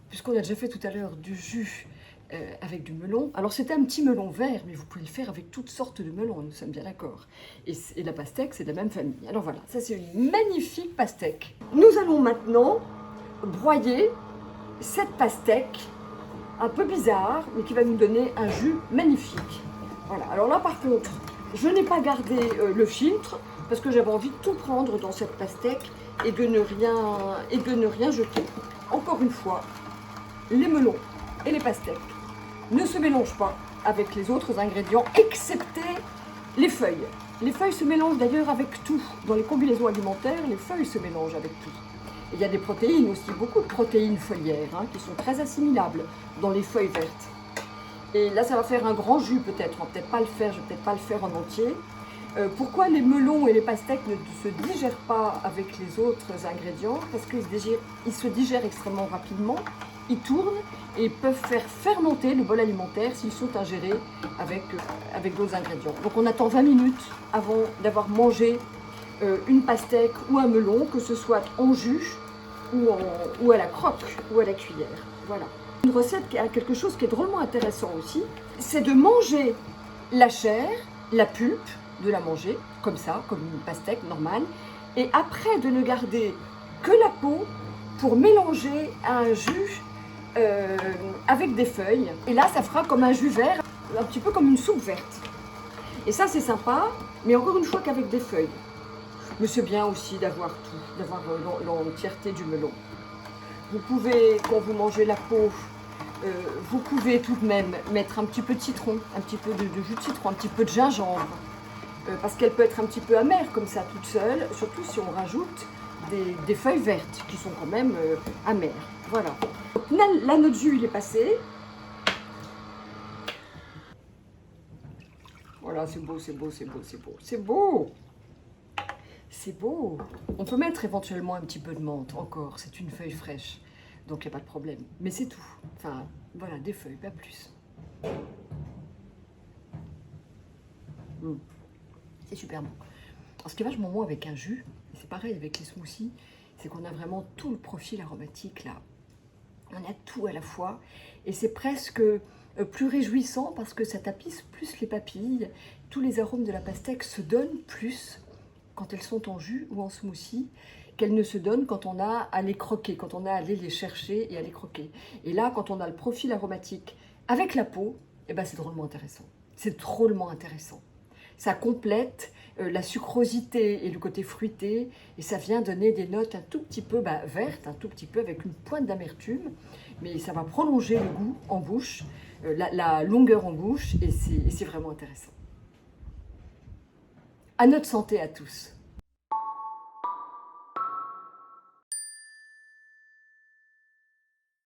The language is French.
puisqu'on a déjà fait tout à l'heure du jus avec du melon. Alors c'était un petit melon vert, mais vous pouvez le faire avec toutes sortes de melons, nous sommes bien d'accord. Et la pastèque, c'est de la même famille. Alors voilà, ça c'est une magnifique pastèque. Nous allons maintenant broyer cette pastèque un peu bizarre, mais qui va nous donner un jus magnifique. Voilà, alors là par contre, je n'ai pas gardé le filtre, parce que j'avais envie de tout prendre dans cette pastèque et de ne rien jeter. Encore une fois, les melons et les pastèques ne se mélangent pas avec les autres ingrédients, excepté les feuilles. Les feuilles se mélangent d'ailleurs avec tout. Dans les combinaisons alimentaires, les feuilles se mélangent avec tout. Et il y a des protéines aussi, beaucoup de protéines feuillères, qui sont très assimilables dans les feuilles vertes. Et là, ça va faire un grand jus peut-être. On va peut-être pas le faire, je vais peut-être pas le faire en entier. Pourquoi les melons et les pastèques ne se digèrent pas avec les autres ingrédients? Parce qu'ils se digèrent extrêmement rapidement, ils tournent et peuvent faire fermenter le bol alimentaire s'ils sont ingérés avec d'autres ingrédients. Donc on attend 20 minutes avant d'avoir mangé une pastèque ou un melon, que ce soit en jus ou à la croque ou à la cuillère. Voilà. Une recette qui a quelque chose qui est drôlement intéressant aussi, c'est de manger la chair, la pulpe, de la manger comme ça, comme une pastèque normale, et après de ne garder que la peau pour mélanger un jus avec des feuilles. Et là, ça fera comme un jus vert, un petit peu comme une soupe verte. Et ça, c'est sympa, mais encore une fois qu'avec des feuilles. Mais c'est bien aussi d'avoir tout, d'avoir l'entièreté du melon. Vous pouvez, quand vous mangez la peau, vous pouvez tout de même mettre un petit peu de citron, un petit peu de jus de citron, un petit peu de gingembre, parce qu'elle peut être un petit peu amère comme ça toute seule, surtout si on rajoute des feuilles vertes qui sont quand même amères. Voilà. Donc, là, notre jus il est passé. Voilà, c'est beau, c'est beau, c'est beau, c'est beau, c'est beau. C'est beau. On peut mettre éventuellement un petit peu de menthe encore, c'est une feuille fraîche, donc il n'y a pas de problème. Mais c'est tout. Enfin, voilà, des feuilles, pas plus. C'est super bon. Alors, ce qui est vachement bon avec un jus, c'est pareil avec les smoothies, c'est qu'on a vraiment tout le profil aromatique là. On a tout à la fois et c'est presque plus réjouissant parce que ça tapisse plus les papilles. Tous les arômes de la pastèque se donnent plus quand elles sont en jus ou en smoothie qu'elles ne se donnent quand on a à les croquer, quand on a à aller les chercher et à les croquer. Et là, quand on a le profil aromatique avec la peau, eh ben, c'est drôlement intéressant. C'est drôlement intéressant. Ça complète la sucrosité et le côté fruité, et ça vient donner des notes un tout petit peu vertes, un tout petit peu avec une pointe d'amertume, mais ça va prolonger le goût en bouche, la longueur en bouche, et c'est vraiment intéressant. À notre santé à tous.